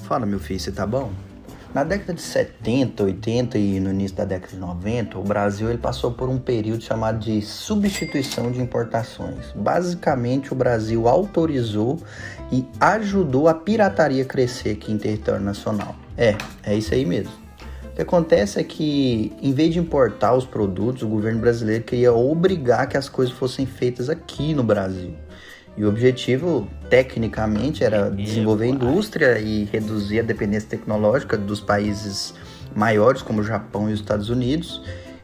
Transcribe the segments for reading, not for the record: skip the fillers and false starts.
Fala, meu filho, você tá bom? Na década de 70, 80 e no início da década de 90, o Brasil ele passou por um período chamado de substituição de importações. Basicamente, o Brasil autorizou e ajudou a pirataria crescer aqui em território nacional. É isso aí mesmo. O que acontece é que, em vez de importar os produtos, o governo brasileiro queria obrigar que as coisas fossem feitas aqui no Brasil. E o objetivo, tecnicamente, era desenvolver a indústria e reduzir a dependência tecnológica dos países maiores, como o Japão e os Estados Unidos,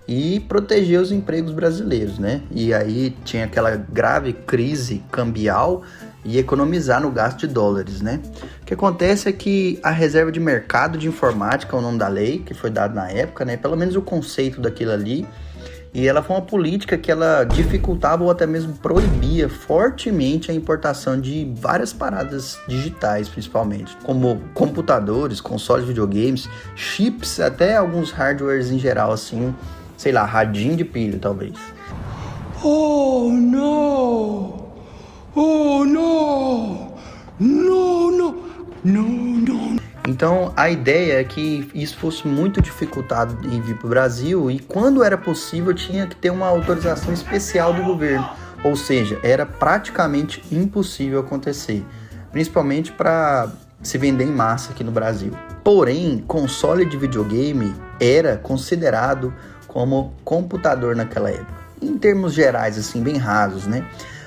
e proteger os empregos brasileiros, né? E aí tinha aquela grave crise cambial e economizar no gasto de dólares, né? O que acontece é que a reserva de mercado de informática, é o nome da lei, que foi dado na época, né? Pelo menos o conceito daquilo ali. E ela foi uma política que ela dificultava ou até mesmo proibia fortemente a importação de várias paradas digitais, principalmente, como computadores, consoles de videogames, chips, até alguns hardwares em geral, assim, sei lá, radinho de pilha, talvez. Oh, no! Oh, no! No, no! No, no! Então, a ideia é que isso fosse muito dificultado em vir para o Brasil e, quando era possível, tinha que ter uma autorização especial do governo. Ou seja, era praticamente impossível acontecer, principalmente para se vender em massa aqui no Brasil. Porém, console de videogame era considerado como computador naquela época. Em termos gerais, assim, bem rasos, né?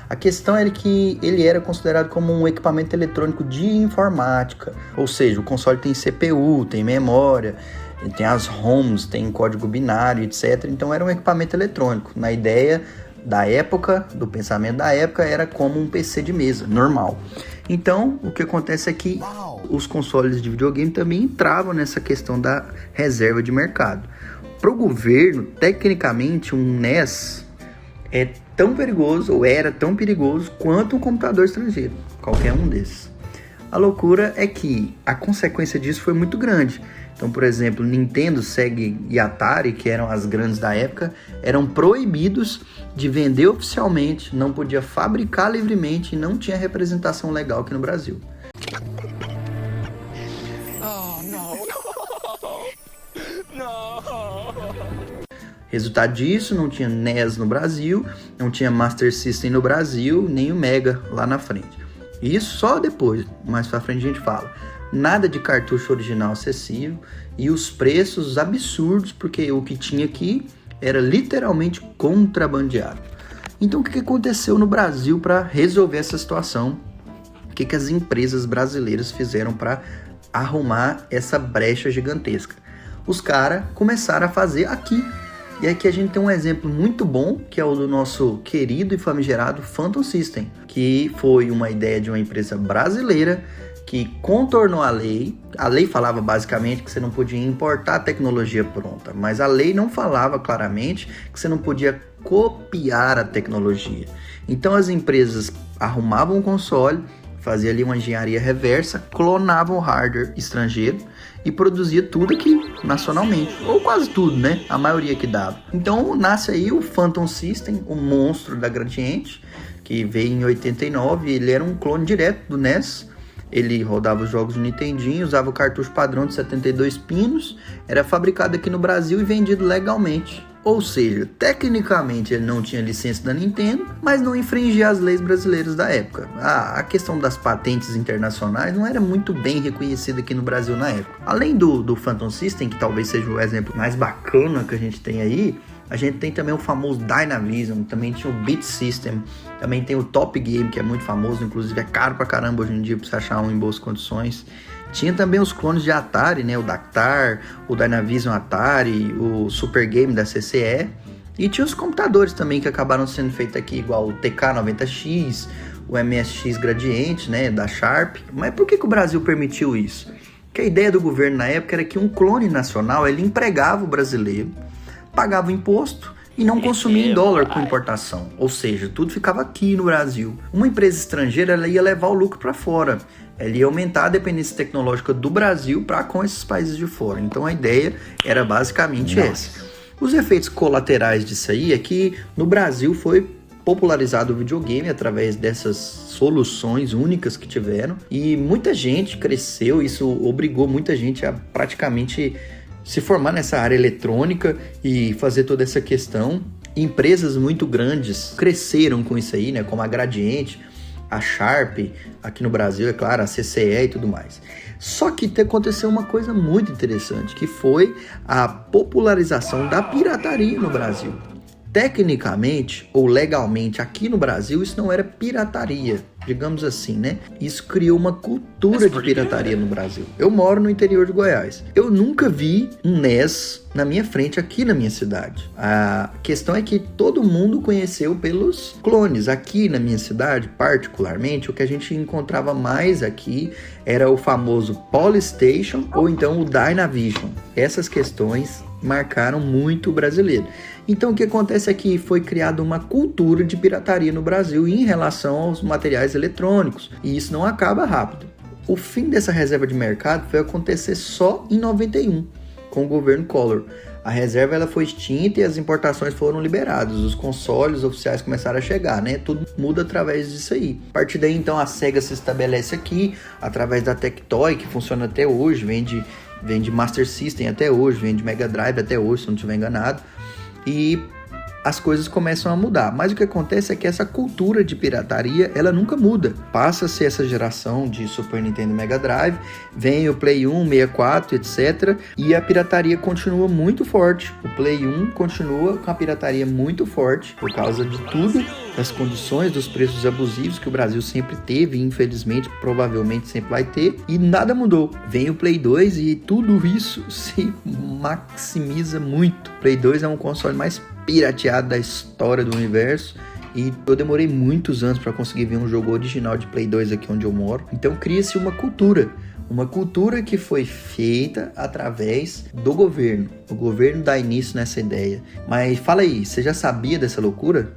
A questão era que ele era considerado como um equipamento eletrônico de informática, ou seja, o console tem CPU, tem memória, tem as ROMs, tem código binário, etc. Então era um equipamento eletrônico. Na ideia da época, do pensamento da época, era como um PC de mesa, normal. Então, o que acontece é que os consoles de videogame também entravam nessa questão da reserva de mercado. Para o governo, tecnicamente, um NES é tão perigoso, ou era tão perigoso, quanto um computador estrangeiro, qualquer um desses. A loucura é que a consequência disso foi muito grande. Então, por exemplo, Nintendo, Sega e Atari, que eram as grandes da época, eram proibidos de vender oficialmente, não podia fabricar livremente e não tinha representação legal aqui no Brasil. Resultado disso, não tinha NES no Brasil, não tinha Master System no Brasil, nem o Mega lá na frente. Isso só depois, mais pra frente a gente fala. Nada de cartucho original acessível e os preços absurdos, porque o que tinha aqui era literalmente contrabandeado. Então o que aconteceu no Brasil para resolver essa situação? O que as empresas brasileiras fizeram para arrumar essa brecha gigantesca? Os caras começaram a fazer aqui. E aqui a gente tem um exemplo muito bom, que é o do nosso querido e famigerado Phantom System, que foi uma ideia de uma empresa brasileira que contornou a lei. A lei falava basicamente que você não podia importar tecnologia pronta, mas a lei não falava claramente que você não podia copiar a tecnologia. Então as empresas arrumavam um console, faziam ali uma engenharia reversa, clonavam o hardware estrangeiro e produzia tudo aqui, nacionalmente. Ou quase tudo, né? A maioria que dava. Então nasce aí o Phantom System, o monstro da Gradiente, que veio em 89. Ele era um clone direto do NES. Ele rodava os jogos do Nintendinho, usava o cartucho padrão de 72 pinos, era fabricado aqui no Brasil e vendido legalmente. Ou seja, tecnicamente ele não tinha licença da Nintendo, mas não infringia as leis brasileiras da época. A questão das patentes internacionais não era muito bem reconhecida aqui no Brasil na época. Além do Phantom System, que talvez seja o exemplo mais bacana que a gente tem aí, a gente tem também o famoso Dynavision, também tinha o Beat System, também tem o Top Game, que é muito famoso, inclusive é caro pra caramba hoje em dia pra você achar um em boas condições. Tinha também os clones de Atari, né? O Dactar, o Dynavision Atari, o Super Game da CCE. E tinha os computadores também que acabaram sendo feitos aqui, igual o TK-90X, o MSX Gradiente, né? Da Sharp. Mas por que o Brasil permitiu isso? Porque a ideia do governo na época era que um clone nacional, ele empregava o brasileiro, pagava o imposto e não consumia em dólar com importação. Ou seja, tudo ficava aqui no Brasil. Uma empresa estrangeira, ela ia levar o lucro para fora. Ela ia aumentar a dependência tecnológica do Brasil para com esses países de fora. Então a ideia era basicamente essa. Os efeitos colaterais disso aí é que no Brasil foi popularizado o videogame através dessas soluções únicas que tiveram, e muita gente cresceu, isso obrigou muita gente a praticamente se formar nessa área eletrônica e fazer toda essa questão. Empresas muito grandes cresceram com isso aí, né, como a Gradiente, a Sharp, aqui no Brasil, é claro, a CCE e tudo mais. Só que aconteceu uma coisa muito interessante, que foi a popularização da pirataria no Brasil. Tecnicamente ou legalmente aqui no Brasil isso não era pirataria, digamos assim, né? Isso criou uma cultura de pirataria no Brasil. Eu moro no interior de Goiás. Eu nunca vi um NES na minha frente aqui na minha cidade. A questão é que todo mundo conheceu pelos clones. Aqui na minha cidade, particularmente, o que a gente encontrava mais aqui era o famoso Polystation ou então o Dynavision. Essas questões marcaram muito o brasileiro. Então o que acontece é que foi criada uma cultura de pirataria no Brasil em relação aos materiais eletrônicos, e isso não acaba rápido. O fim dessa reserva de mercado foi acontecer só em 91, com o governo Collor. A reserva ela foi extinta e as importações foram liberadas, os consoles oficiais começaram a chegar, né? Tudo muda através disso aí. A partir daí então a Sega se estabelece aqui, através da Tectoy, que funciona até hoje, vende Master System até hoje, vende Mega Drive até hoje, se não estiver enganado. E as coisas começam a mudar. Mas o que acontece é que essa cultura de pirataria, ela nunca muda. Passa-se essa geração de Super Nintendo e Mega Drive, vem o Play 1, 64, etc. E a pirataria continua muito forte. O Play 1 continua com a pirataria muito forte, por causa de tudo, das condições, dos preços abusivos que o Brasil sempre teve, e infelizmente, provavelmente sempre vai ter. E nada mudou. Vem o Play 2 e tudo isso se maximiza muito. O Play 2 é um console mais pirateado da história do universo, e eu demorei muitos anos para conseguir ver um jogo original de Play 2 aqui onde eu moro. Então cria-se uma cultura que foi feita através do governo. O governo dá início nessa ideia. Mas fala aí, você já sabia dessa loucura?